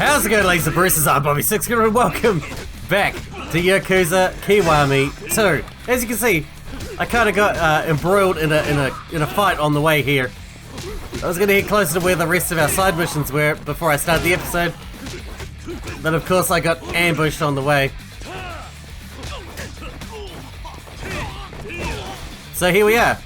How's it going, ladies and bruises? I'm Bobby Sixkilla and welcome back to Yakuza Kiwami 2. As you can see, I kind of got embroiled in a fight on the way here. I was going to get closer to where the rest of our side missions were before I started the episode, but of course I got ambushed on the way. So here we are.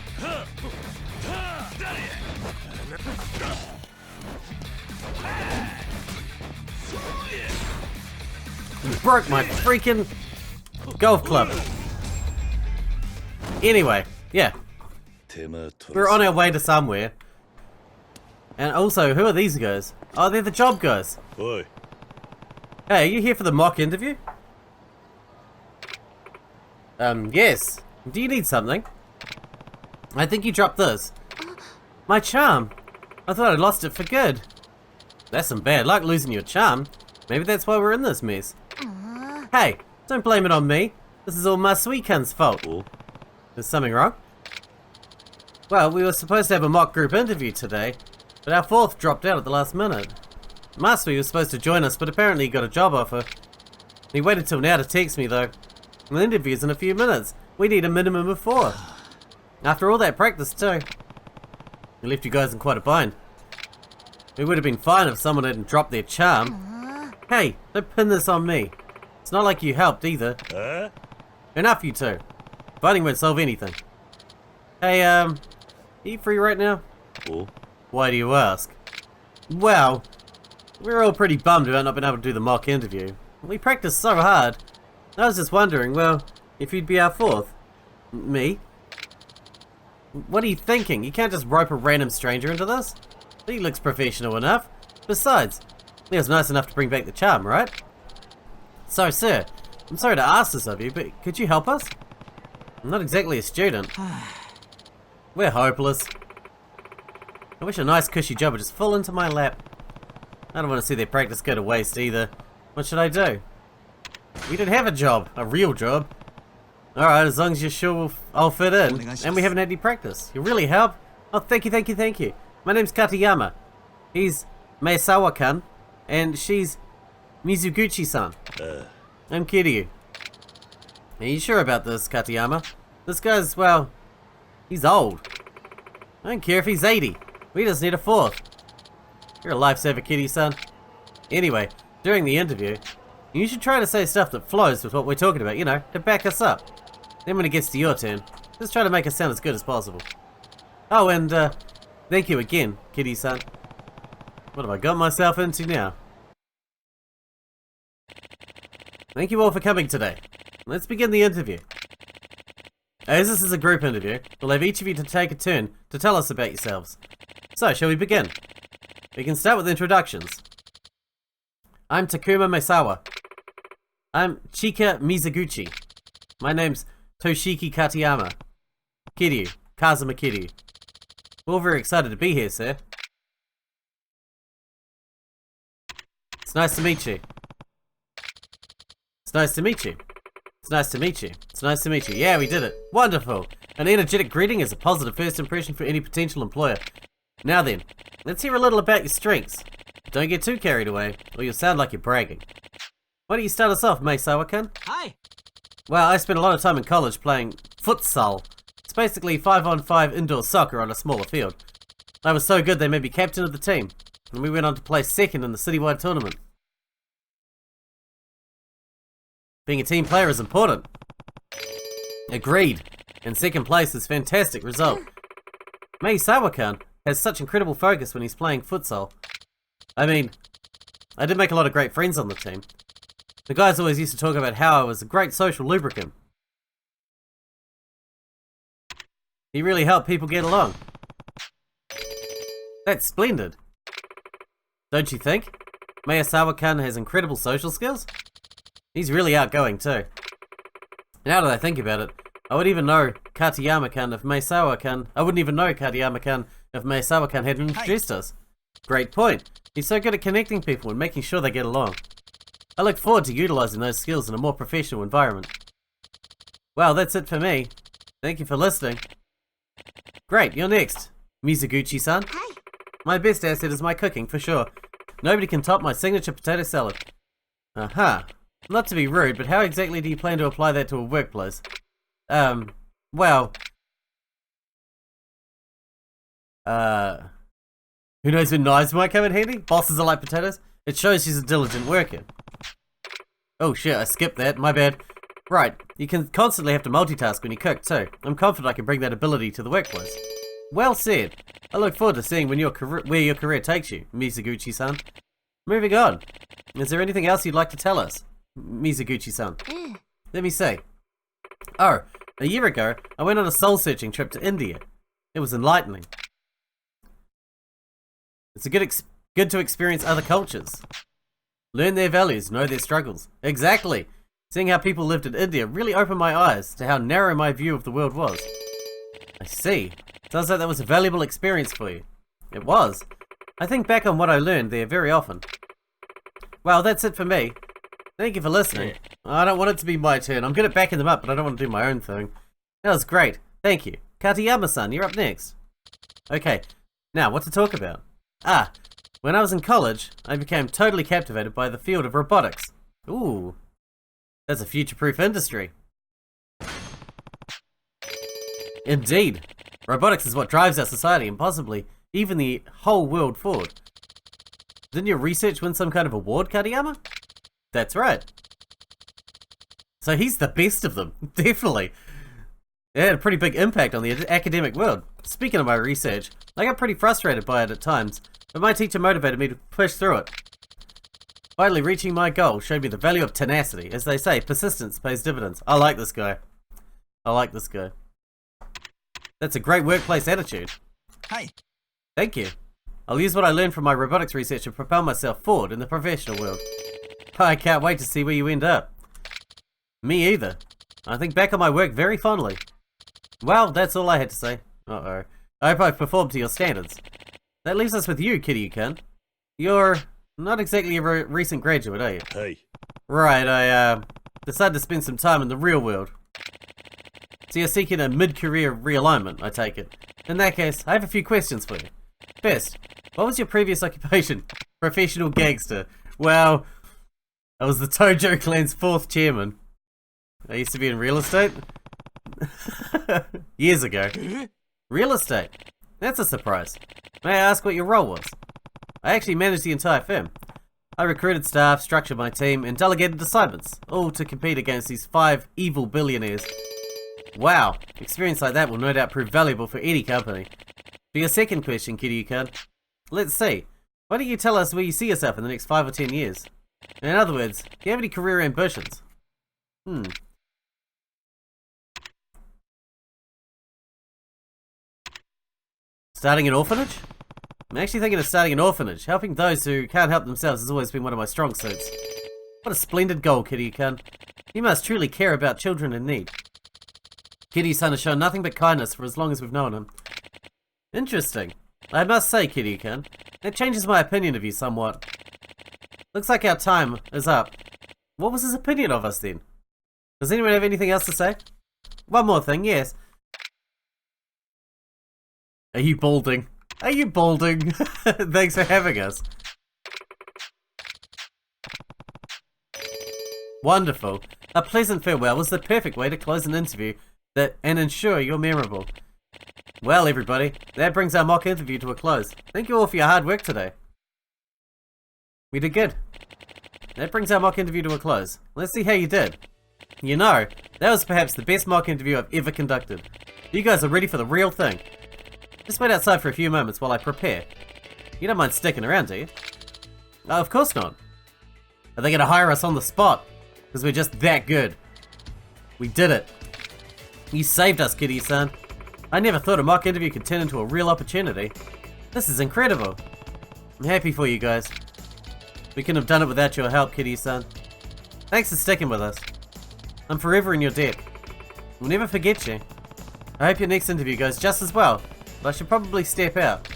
You broke my freaking golf club. Anyway, yeah. We're on our way to somewhere. And also, who are these guys? Oh, they're the job guys. Oi. Hey, are you here for the mock interview? Yes. Do you need something? I think you dropped this. My charm. I thought I'd lost it for good. That's some bad luck losing your charm. Maybe that's why we're in this mess. Hey, don't blame it on me. This is all Masuikan's fault. Is something wrong? Well, we were supposed to have a mock group interview today, but our fourth dropped out at the last minute. Masui was supposed to join us, but apparently he got a job offer. He waited till now to text me though. The interview's in a few minutes. We need a minimum of 4. After all that practice too. We left you guys in quite a bind. It would have been fine if someone hadn't dropped their charm. Hey, don't pin this on me. It's not like you helped either. Enough you two. Fighting won't solve anything. Hey, are you free right now? Why do you ask? Well, we're all pretty bummed about not being able to do the mock interview. We practiced so hard. I was just wondering, well, if you'd be our fourth. Me? What are you thinking? You can't just rope a random stranger into this. He looks professional enough. Besides, he was nice enough to bring back the charm, right? So, sir, I'm sorry to ask this of you, but could you help us? I'm not exactly a student. We're hopeless. I wish a nice cushy job would just fall into my lap. I don't want to see their practice go to waste either. What should I do? We don't have a job, a real job. Alright, as long as you're sure I'll fit in, and we haven't had any practice. You really help? Oh, thank you, thank you, thank you. My name's Katayama. He's Maesawa-kan, and she's Mizuguchi-san. I'm Kiryu. Are you sure about this, Katayama? This guy's, well, he's old. I don't care if he's 80. We just need a 4th. You're a lifesaver, Kiryu-san. Anyway, during the interview, you should try to say stuff that flows with what we're talking about, you know, to back us up. Then when it gets to your turn, just try to make us sound as good as possible. Oh, and, thank you again, Kiryu-san. What have I got myself into now? Thank you all for coming today. Let's begin the interview. As this is a group interview, we'll have each of you to take a turn to tell us about yourselves. So, shall we begin? We can start with introductions. I'm Takuma Maesawa. I'm Chika Mizuguchi. My name's Toshiki Katayama. Kiryu, Kazuma Kiryu. We're all very excited to be here, sir. It's nice to meet you. It's nice to meet you. It's nice to meet you. It's nice to meet you. Yeah, we did it. Wonderful. An energetic greeting is a positive first impression for any potential employer. Now then, let's hear a little about your strengths. Don't get too carried away, or you'll sound like you're bragging. Why don't you start us off, Maesawa-kan? Hi. Well, I spent a lot of time in college playing futsal. It's basically 5-on-5 indoor soccer on a smaller field. I was so good they made me captain of the team, and we went on to place second in the citywide tournament. Being a team player is important. Agreed. And second place is a fantastic result. Maesawa-kan has such incredible focus when he's playing futsal. I mean, I did make a lot of great friends on the team. The guys always used to talk about how I was a great social lubricant. He really helped people get along. That's splendid. Don't you think? Maesawa-kan has incredible social skills? He's really outgoing too. Now that I think about it, I wouldn't even know Katayama-kan if Maesawa-kan hadn't introduced us. Great point. He's so good at connecting people and making sure they get along. I look forward to utilizing those skills in a more professional environment. Well, that's it for me. Thank you for listening. Great, you're next. Mizuguchi-san. Hi. My best asset is my cooking, for sure. Nobody can top my signature potato salad. Uh-huh. Not to be rude, but how exactly do you plan to apply that to a workplace? Well... Who knows when knives might come in handy? Bosses are like potatoes. It shows she's a diligent worker. Oh shit, I skipped that, my bad. Right, you can constantly have to multitask when you cook too. I'm confident I can bring that ability to the workplace. Well said. I look forward to seeing where your career takes you, Mizuguchi-san. Moving on. Is there anything else you'd like to tell us, Mizuguchi-san? Let me see. Oh, a year ago, I went on a soul-searching trip to India. It was enlightening. It's good to experience other cultures. Learn their values, know their struggles. Exactly. Seeing how people lived in India really opened my eyes to how narrow my view of the world was. I see. Sounds like that was a valuable experience for you. It was. I think back on what I learned there very often. Well, that's it for me. Thank you for listening. I don't want it to be my turn. I'm good at backing them up, but I don't want to do my own thing. That was great. Thank you. Katayama-san, you're up next. Okay, now what to talk about? When I was in college, I became totally captivated by the field of robotics. Ooh, that's a future-proof industry. Indeed. Robotics is what drives our society and possibly even the whole world forward. Didn't your research win some kind of award, Katayama? That's right. So he's the best of them, definitely. It had a pretty big impact on the academic world. Speaking of my research, I got pretty frustrated by it at times, but my teacher motivated me to push through it. Finally reaching my goal showed me the value of tenacity. As they say, persistence pays dividends. I like this guy. I like this guy. That's a great workplace attitude. Hi. Thank you. I'll use what I learned from my robotics research to propel myself forward in the professional world. I can't wait to see where you end up. Me either. I think back on my work very fondly. Well, that's all I had to say. Uh-oh. I hope I've performed to your standards. That leaves us with you, Kiryu-kun. You're not exactly a recent graduate, are you? Hey. Right, I decided to spend some time in the real world. So you're seeking a mid-career realignment, I take it. In that case, I have a few questions for you. First, what was your previous occupation? Professional gangster. Well, I was the Tojo Clan's 4th chairman. I used to be in real estate. Years ago. Real estate? That's a surprise. May I ask what your role was? I actually managed the entire firm. I recruited staff, structured my team, and delegated assignments, all to compete against these 5 evil billionaires. Wow, experience like that will no doubt prove valuable for any company. For your second question, Kiryu-kun, let's see. Why don't you tell us where you see yourself in the next 5 or 10 years? In other words, do you have any career ambitions? Starting an orphanage? I'm actually thinking of starting an orphanage. Helping those who can't help themselves has always been one of my strong suits. What a splendid goal, Kiryu-kun. You must truly care about children in need. Kiryu-san has shown nothing but kindness for as long as we've known him. Interesting. I must say, Kiryu-kun, that changes my opinion of you somewhat. Looks like our time is up. What was his opinion of us then? Does anyone have anything else to say? One more thing, yes. Are you balding? Are you balding? Thanks for having us. Wonderful. A pleasant farewell was the perfect way to close an interview and ensure you're memorable. Well, everybody, that brings our mock interview to a close. Thank you all for your hard work today. We did good. That brings our mock interview to a close. Let's see how you did. You know, that was perhaps the best mock interview I've ever conducted. You guys are ready for the real thing. Just wait outside for a few moments while I prepare. You don't mind sticking around, do you? Oh, of course not. Are they gonna hire us on the spot? Because we're just that good. We did it. You saved us, Kiryu-san. I never thought a mock interview could turn into a real opportunity. This is incredible. I'm happy for you guys. We couldn't have done it without your help, Kiryu-san. Thanks for sticking with us. I'm forever in your debt. We'll never forget you. I hope your next interview goes just as well, but I should probably step out.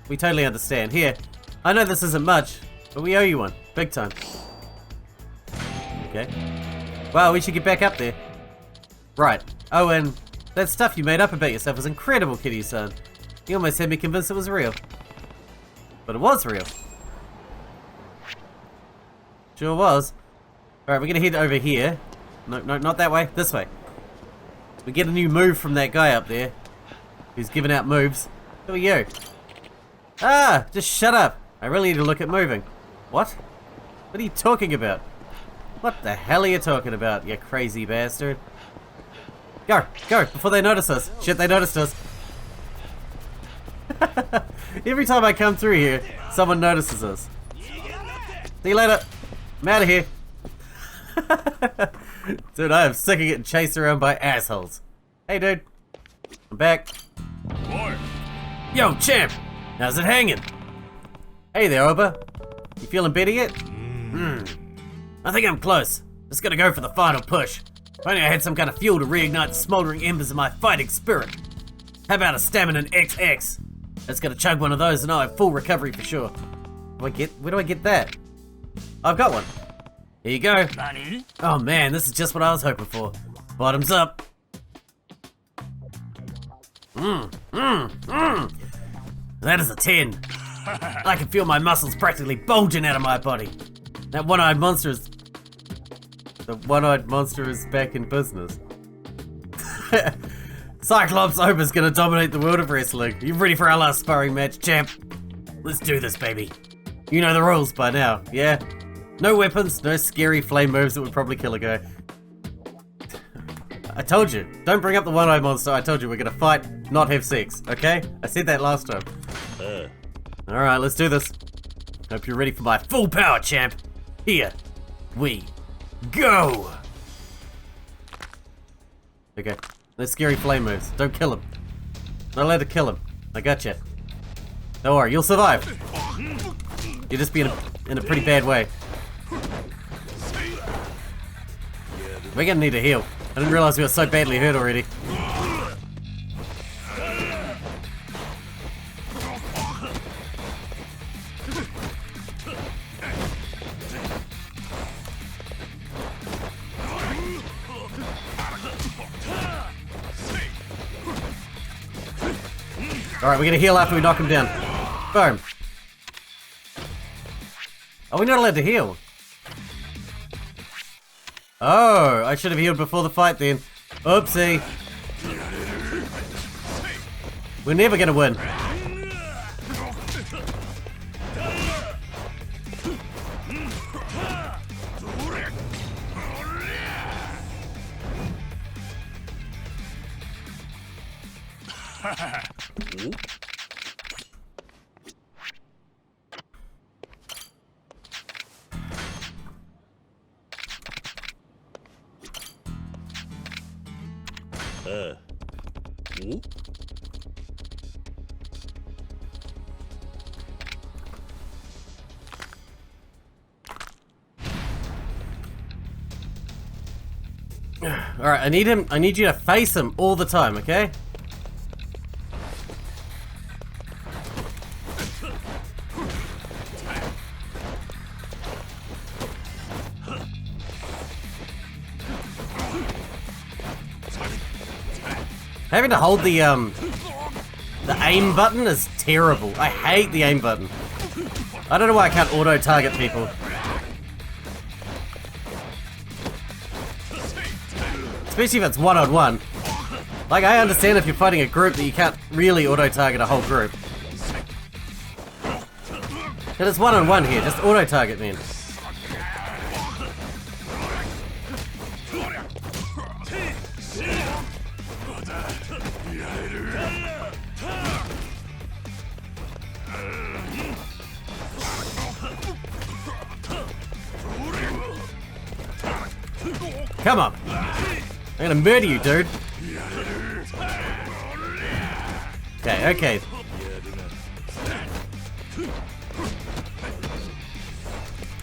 We totally understand. Here, I know this isn't much, but we owe you one. Big time. Okay. Wow, we should get back up there. Right. Oh, and that stuff you made up about yourself was incredible, Kiryu-san. You almost had me convinced it was real. But it was real. Sure was. Alright, we're gonna head over here. No, not that way. This way. We get a new move from that guy up there. Who's giving out moves. Who are you? Ah! Just shut up. I really need to look at moving. What? What are you talking about? What the hell are you talking about, you crazy bastard? Go! Go! Before they notice us. Shit, they noticed us. Every time I come through here, someone notices us. See you later. I'm out of here. Dude, I am sick of getting chased around by assholes. Hey, dude. I'm back. Yo, champ. How's it hanging? Hey there, Oba. You feeling better yet? I think I'm close. Just gotta go for the final push. If only I had some kind of fuel to reignite the smoldering embers of my fighting spirit. How about a stamina XX? Let's gotta chug one of those and I'll have full recovery for sure. Where do I get that? I've got one. Here you go. Oh man, this is just what I was hoping for. Bottoms up. That is a 10. I can feel my muscles practically bulging out of my body. That one-eyed monster is... The one-eyed monster is back in business. Cyclops Oba's gonna dominate the world of wrestling. You ready for our last sparring match, champ? Let's do this, baby. You know the rules by now, yeah? No weapons, no scary flame moves that would probably kill a guy. I told you, don't bring up the one-eyed monster. I told you we're gonna fight, not have sex, okay? I said that last time. Alright, let's do this. Hope you're ready for my full power, champ. Here we go. Okay, no scary flame moves. Don't kill him. Not allowed to kill him. I gotcha. Don't worry, you'll survive. You'll just be in a pretty bad way. We're gonna need a heal. I didn't realize we were so badly hurt already. Alright, we're gonna heal after we knock him down. Boom. Oh, we're not allowed to heal. Oh, I should have healed before the fight then. Oopsie. We're never gonna win. Alright, I need you to face him all the time, okay? Having to hold the aim button is terrible. I hate the aim button. I don't know why I can't auto-target people. Especially if it's one-on-one. Like, I understand if you're fighting a group that you can't really auto-target a whole group. But it's one-on-one here, just auto-target me. Come on. I'm gonna murder you, dude. Okay.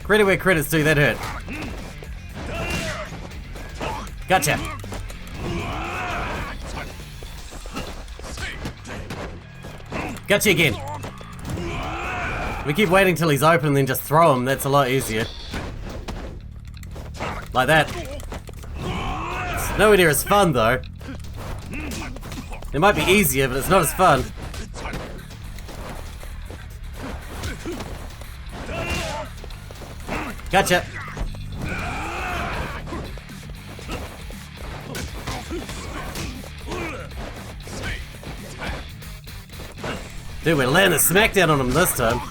Credit where credit's due, that hurt. Gotcha. Gotcha again. We keep waiting till he's open and then just throw him, that's a lot easier. Like that. It's nowhere near as fun though. It might be easier, but it's not as fun. Gotcha. Dude, we're landing a smackdown on him this time.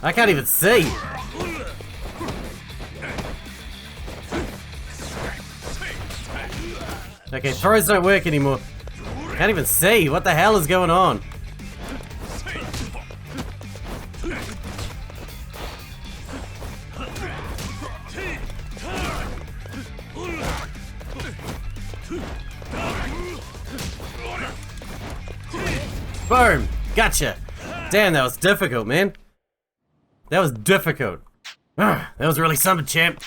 I can't even see. Okay, throws don't work anymore. Can't even see. What the hell is going on? Boom! Gotcha! Damn, that was difficult, man. That was difficult. That was really something, champ.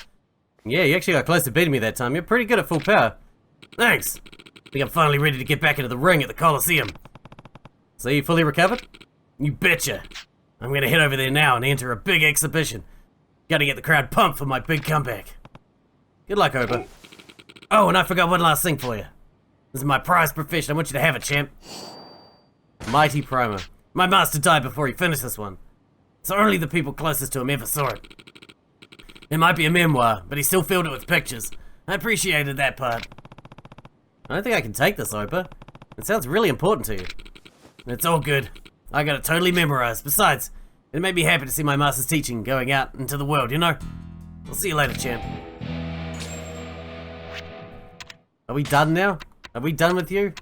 Yeah, you actually got close to beating me that time. You're pretty good at full power. Thanks. I think I'm finally ready to get back into the ring at the Coliseum. So you fully recovered? You betcha. I'm gonna head over there now and enter a big exhibition. Gotta get the crowd pumped for my big comeback. Good luck, Oba. Oh, and I forgot one last thing for you. This is my prized profession. I want you to have it, champ. Mighty Primer. My master died before he finished this one, so only the people closest to him ever saw it. It might be a memoir, but he still filled it with pictures. I appreciated that part. I don't think I can take this, Opa. It sounds really important to you. It's all good. I got it totally memorized. Besides, it made me happy to see my master's teaching going out into the world, you know? I'll see you later, champ. Are we done now? Are we done with you?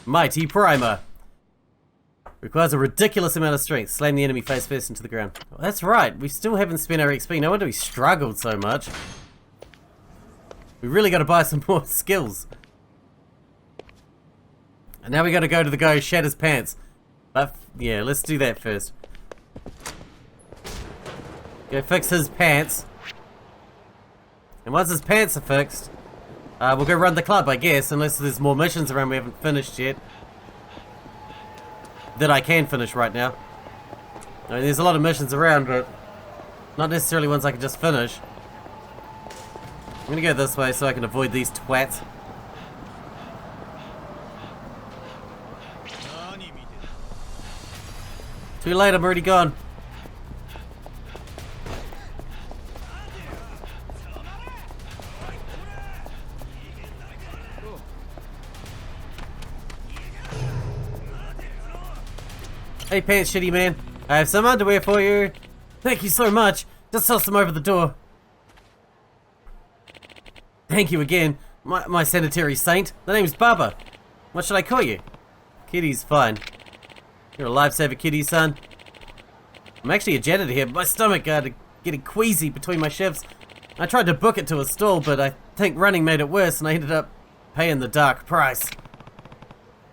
Mighty Primer. Requires a ridiculous amount of strength. Slam the enemy face first into the ground. Oh, that's right. We still haven't spent our XP. No wonder we struggled so much. We really got to buy some more skills. And now we got to go to the guy who shatters pants. But yeah, let's do that first. Go fix his pants. And once his pants are fixed, we'll go run the club, I guess, unless there's more missions around we haven't finished yet. That I can finish right now. I mean, there's a lot of missions around, but not necessarily ones I can just finish. I'm gonna go this way so I can avoid these twats. Too late, I'm already gone. Hey pants shitty man, I have some underwear for you. Thank you so much. Just toss them over the door. Thank you again, my sanitary saint. The name's Baba. What should I call you? Kitty's fine. You're a lifesaver, Kitty, son. I'm actually a janitor here, but my stomach got getting queasy between my shifts. I tried to book it to a stall, but I think running made it worse, and I ended up paying the dark price.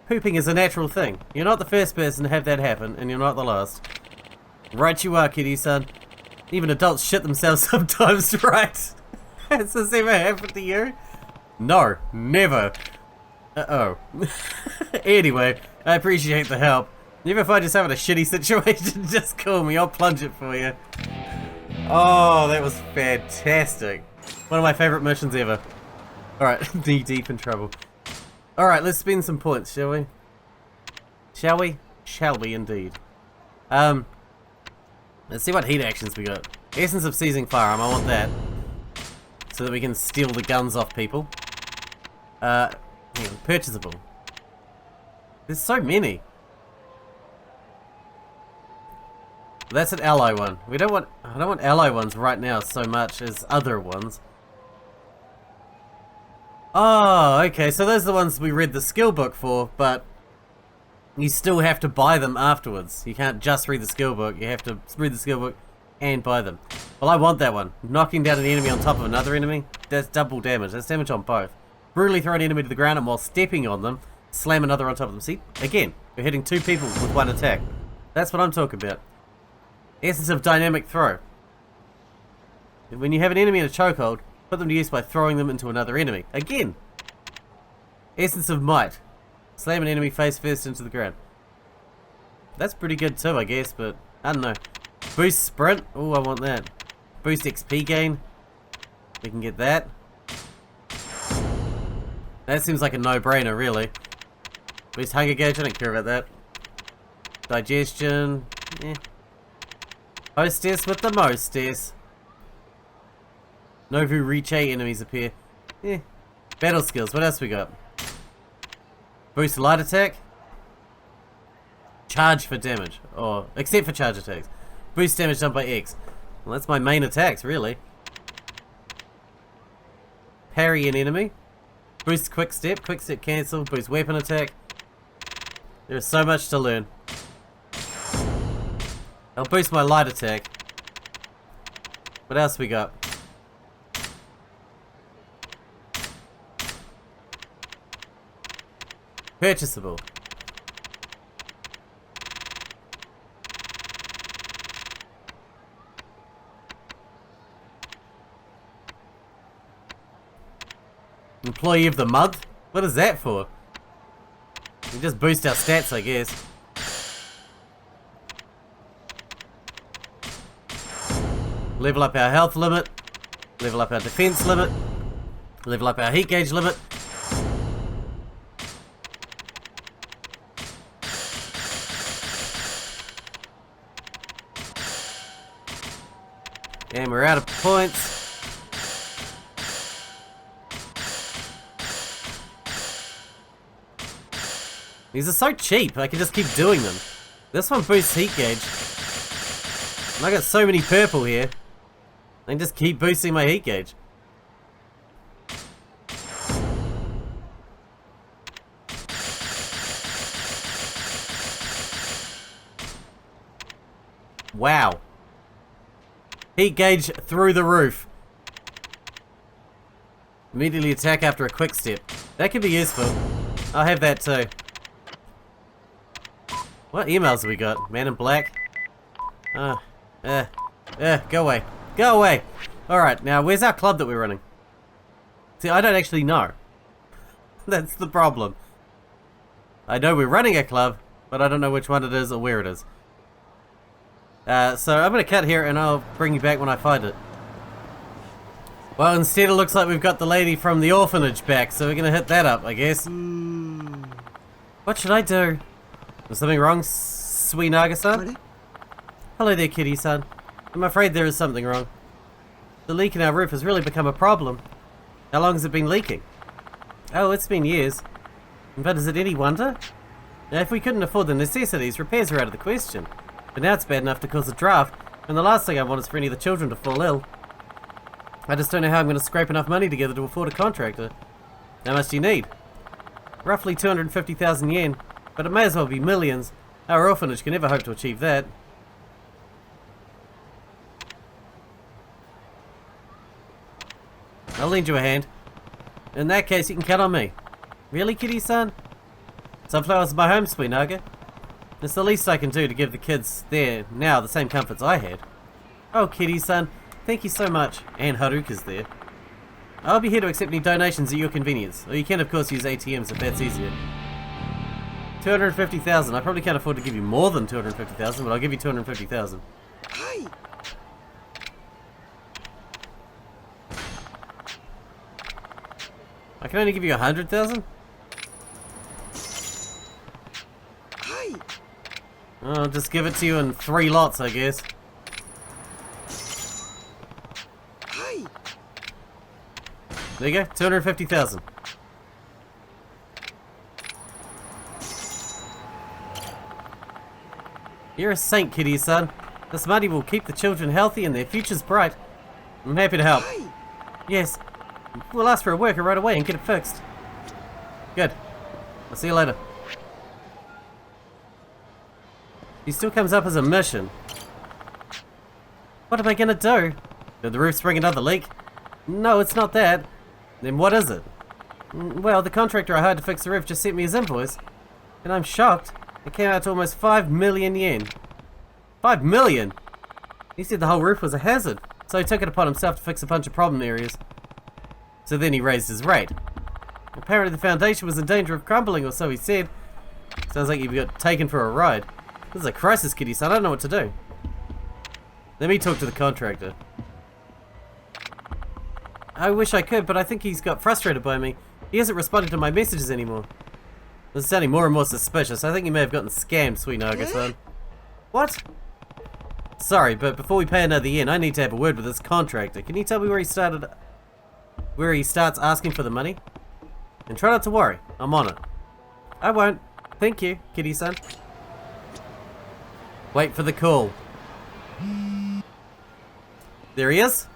Pooping is a natural thing. You're not the first person to have that happen, and you're not the last. Right you are, Kitty, son. Even adults shit themselves sometimes, right? Has this ever happened to you? No, never. Uh-oh. Anyway, I appreciate the help. You ever find yourself in a shitty situation, just call me, I'll plunge it for you. Oh, that was fantastic. One of my favorite missions ever. Alright, knee deep in trouble. Alright, let's spend some points, shall we? Shall we? Shall we indeed. Let's see what heat actions we got. Essence of Seizing Firearm, I want that. So that we can steal the guns off people. Hang on, purchasable. There's so many. That's an ally one. I don't want ally ones right now so much as other ones. Oh, okay, so those are the ones we read the skill book for, but you still have to buy them afterwards. You can't just read the skill book, you have to read the skill book and buy them. Well, I want that one. Knocking down an enemy on top of another enemy, that's double damage. That's damage on both. Brutally throw an enemy to the ground and while stepping on them, slam another on top of them. See, again, we're hitting two people with one attack. That's what I'm talking about. Essence of Dynamic Throw. When you have an enemy in a chokehold, put them to use by throwing them into another enemy. Again. Essence of Might. Slam an enemy face first into the ground. That's pretty good too, I guess, but I don't know. Boost Sprint. Oh, I want that. Boost XP gain. We can get that. That seems like a no-brainer, really. Boost Hunger Gauge. I don't care about that. Digestion. Eh. Hostess with the mostess. Novu Riche enemies appear. Yeah. Battle skills. What else we got? Boost light attack. Charge for damage. Or, except for charge attacks. Boost damage done by X. Well, that's my main attacks, really. Parry an enemy. Boost quick step cancel. Boost weapon attack. There is so much to learn. I'll boost my light attack. What else we got? Purchasable. Employee of the month? What is that for? We just boost our stats, I guess. Level up our health limit. Level up our defense limit. Level up our heat gauge limit. And we're out of points. These are so cheap, I can just keep doing them. This one boosts heat gauge. And I got so many purple here. I can just keep boosting my heat gauge. Wow. Heat gauge through the roof. Immediately attack after a quick step. That could be useful. I'll have that too. What emails have we got? Man in black? Go away. Go away! Alright, now where's our club that we're running? See, I don't actually know. That's the problem. I know we're running a club, but I don't know which one it is or where it is. So I'm going to cut here and I'll bring you back when I find it. Well, instead it looks like we've got the lady from the orphanage back, so we're going to hit that up, I guess. What should I do? Is something wrong, Suinaga-san? Hello there, Kitty-san. I'm afraid there is something wrong. The leak in our roof has really become a problem. How long has it been leaking? Oh, it's been years. But is it any wonder? Now, if we couldn't afford the necessities, repairs are out of the question. But now it's bad enough to cause a draft, and the last thing I want is for any of the children to fall ill. I just don't know how I'm going to scrape enough money together to afford a contractor. How much do you need? Roughly 250,000 yen, but it may as well be millions. Our orphanage can never hope to achieve that. I'll lend you a hand. In that case, you can count on me. Really, Kitty-san? Sunflowers are my home, Suinaga. It's the least I can do to give the kids there now the same comforts I had. Oh, Kitty-san, thank you so much. And Haruka's there. I'll be here to accept any donations at your convenience. Or you can, of course, use ATMs if that's easier. 250,000. I probably can't afford to give you more than 250,000, but I'll give you 250,000. Hi. I can only give you 100,000? Hi. I'll just give it to you in 3 lots, I guess. Hi. There you go, 250,000. You're a saint, Kitty-san. This money will keep the children healthy and their futures bright. I'm happy to help. Hi. Yes. We'll ask for a worker right away and get it fixed. Good. I'll see you later. He still comes up as a mission. What am I gonna do? Did the roof spring another leak? No, it's not that. Then what is it? Well, the contractor I hired to fix the roof just sent me his invoice. And I'm shocked. It came out to almost 5 million yen. 5 million? He said the whole roof was a hazard, so he took it upon himself to fix a bunch of problem areas. So then he raised his rate. Apparently the foundation was in danger of crumbling, or so he said. Sounds like you got taken for a ride. This is a crisis, Kitty-san. I don't know what to do. Let me talk to the contractor. I wish I could, but I think he's got frustrated by me. He hasn't responded to my messages anymore. This is sounding more and more suspicious. I think you may have gotten scammed, Suinaga-san. What? Sorry, but before we pay another yen, I need to have a word with this contractor. Can you tell me where he starts asking for the money? And try not to worry. I'm on it. I won't. Thank you, Kitty-san. Wait for the call. There he is.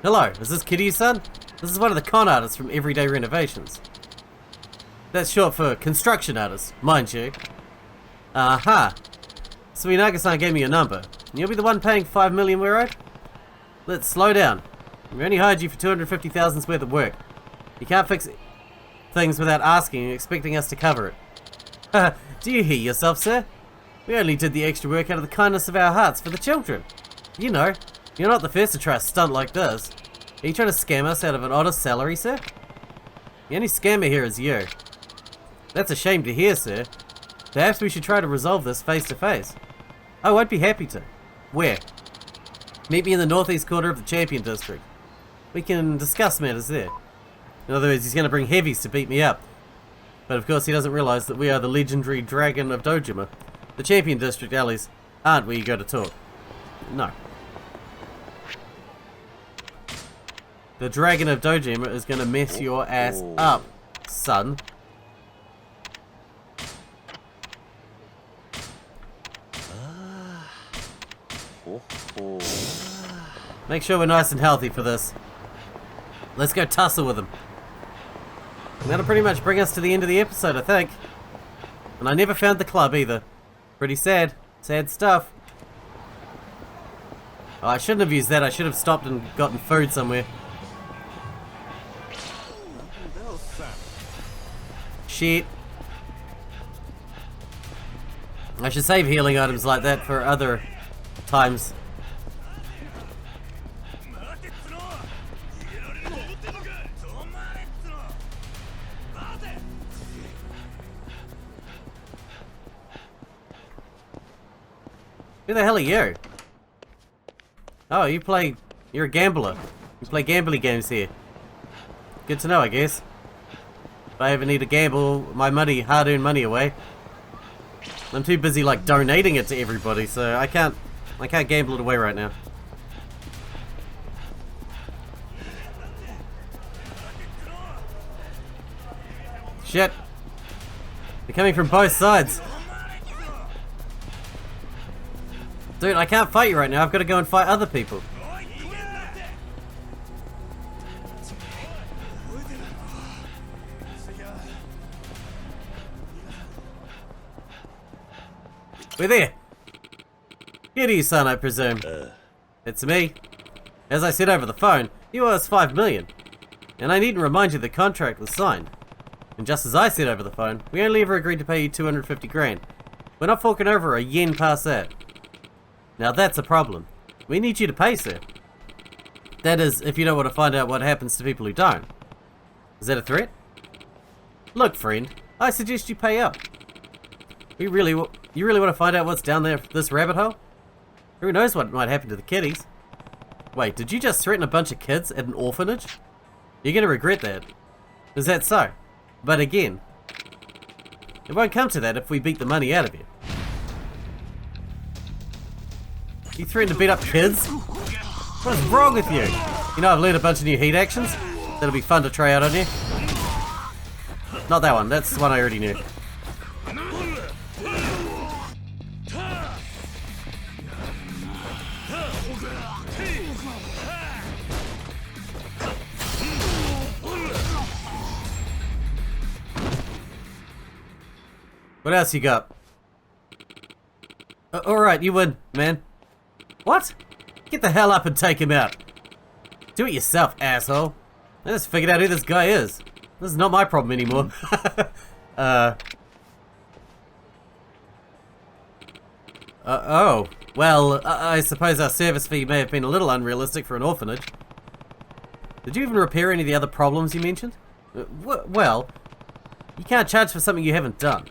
Hello, is this Kiryu-san? This is one of the con artists from Everyday Renovations. That's short for construction artist, mind you. Aha. Suinaga-san gave me your number. And you'll be the one paying 5 million we're owed? Let's slow down. We only hired you for 250,000's worth of work. You can't fix things without asking and expecting us to cover it. Do you hear yourself, sir? We only did the extra work out of the kindness of our hearts for the children. You know, you're not the first to try a stunt like this. Are you trying to scam us out of an honest salary, sir? The only scammer here is you. That's a shame to hear, sir. Perhaps we should try to resolve this face to face. Oh, I'd be happy to. Where? Meet me in the northeast corner of the Champion District. We can discuss matters there. In other words, he's going to bring heavies to beat me up. But of course he doesn't realize that we are the legendary Dragon of Dojima. The Champion District alleys aren't where you go to talk. No. The Dragon of Dojima is going to mess your ass up, son. Make sure we're nice and healthy for this. Let's go tussle with him. And that'll pretty much bring us to the end of the episode, I think. And I never found the club either. Pretty sad. Sad stuff. Oh, I shouldn't have used that. I should have stopped and gotten food somewhere. Shit. I should save healing items like that for other times. Who the hell are you? Oh, you're a gambler. You play gambling games here. Good to know, I guess. If I ever need to gamble my money, hard-earned money away, I'm too busy like donating it to everybody, so I can't gamble it away right now. Shit. They're coming from both sides. Dude, I can't fight you right now. I've got to go and fight other people. We're there. Kiryu-san, I presume. It's me. As I said over the phone, you owe us 5 million. And I needn't remind you the contract was signed. And just as I said over the phone, we only ever agreed to pay you 250 grand. We're not forking over a yen past that. Now that's a problem. We need you to pay, sir. That is, if you don't want to find out what happens to people who don't. Is that a threat? Look, friend, I suggest you pay up. You really want to find out what's down there, this rabbit hole? Who knows what might happen to the kiddies? Wait, did you just threaten a bunch of kids at an orphanage? You're gonna regret that. Is that so? But again, it won't come to that if we beat the money out of you. You threaten to beat up kids? What is wrong with you? You know, I've learned a bunch of new heat actions. That'll be fun to try out on you. Not that one, that's the one I already knew. What else you got? Alright, you win, man. What? Get the hell up and take him out. Do it yourself, asshole. I just figured out who this guy is. This is not my problem anymore. Oh. Well, I suppose our service fee may have been a little unrealistic for an orphanage. Did you even repair any of the other problems you mentioned? Well, you can't charge for something you haven't done.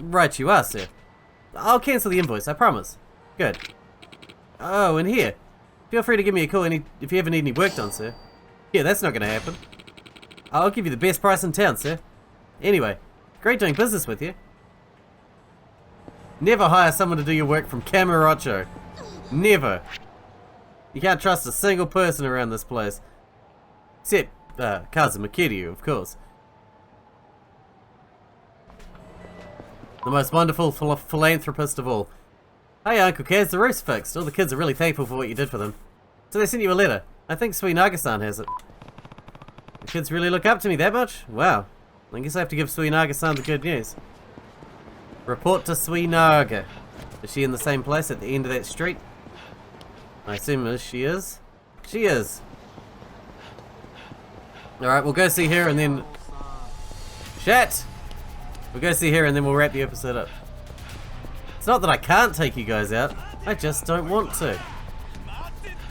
Right you are, sir. I'll cancel the invoice, I promise. Good. Oh, and here. Feel free to give me a call if you ever need any work done, sir. Yeah, that's not gonna happen. I'll give you the best price in town, sir. Anyway, great doing business with you. Never hire someone to do your work from Kamurocho. Never. You can't trust a single person around this place. Except, Kazuma Kiryu, of course. The most wonderful philanthropist of all. Hey Uncle Kaz, the roof's fixed. All the kids are really thankful for what you did for them. So they sent you a letter. I think Suinaga-san has it. The kids really look up to me that much? Wow. I guess I have to give Suinaga-san the good news. Report to Suinaga. Is she in the same place at the end of that street? I assume she is. She is. Alright, we'll go see her and then... Shit! We'll go see her and then we'll wrap the episode up. It's not that I can't take you guys out. I just don't want to.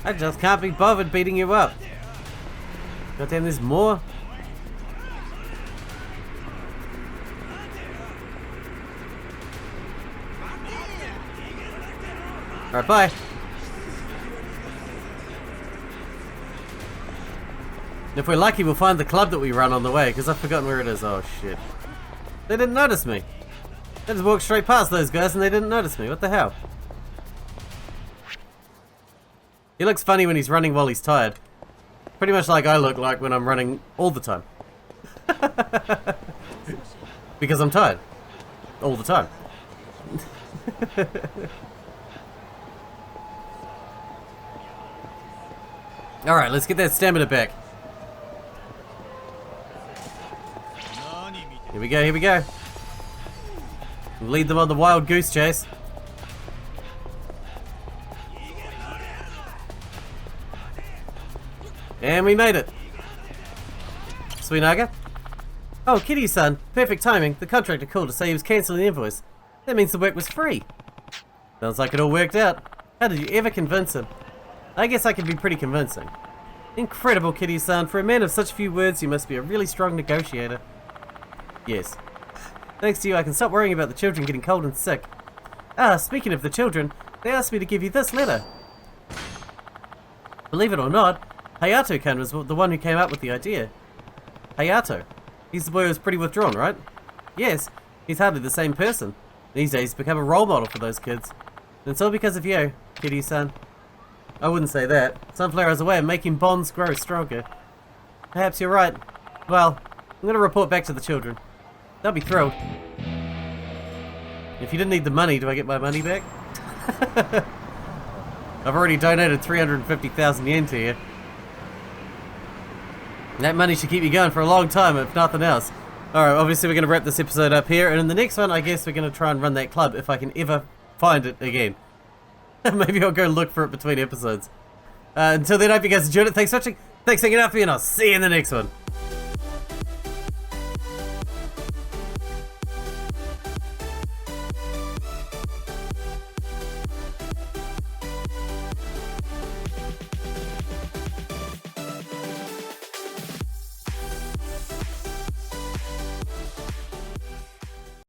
I just can't be bothered beating you up. Goddamn, there's more. Alright, bye. If we're lucky, we'll find the club that we run on the way, because I've forgotten where it is. Oh, shit. They didn't notice me. I just walked straight past those guys and they didn't notice me. What the hell? He looks funny when he's running while he's tired. Pretty much like I look like when I'm running all the time. Because I'm tired. All the time. Alright, let's get that stamina back. Here we go, here we go. We'll lead them on the wild goose chase. And we made it. Suinaga? Oh, Kiryu-san. Perfect timing. The contractor called to say he was cancelling the invoice. That means the work was free. Sounds like it all worked out. How did you ever convince him? I guess I can be pretty convincing. Incredible, Kiryu-san. For a man of such few words, you must be a really strong negotiator. Yes. Thanks to you, I can stop worrying about the children getting cold and sick. Ah, speaking of the children, they asked me to give you this letter. Believe it or not, Hayato-kun was the one who came up with the idea. Hayato. He's the boy who was pretty withdrawn, right? Yes, he's hardly the same person. These days he's become a role model for those kids. And it's all because of you, Kiryu-san. I wouldn't say that. Sunflower has a way of making bonds grow stronger. Perhaps you're right. Well, I'm going to report back to the children. They'll be thrilled. If you didn't need the money, do I get my money back? I've already donated 350,000 yen to you. That money should keep you going for a long time, if nothing else. Alright, obviously we're going to wrap this episode up here, and in the next one, I guess we're going to try and run that club if I can ever find it again. Maybe I'll go look for it between episodes. Until then, I hope you guys enjoyed it. Thanks for watching. Thanks for hanging out for me, and I'll see you in the next one.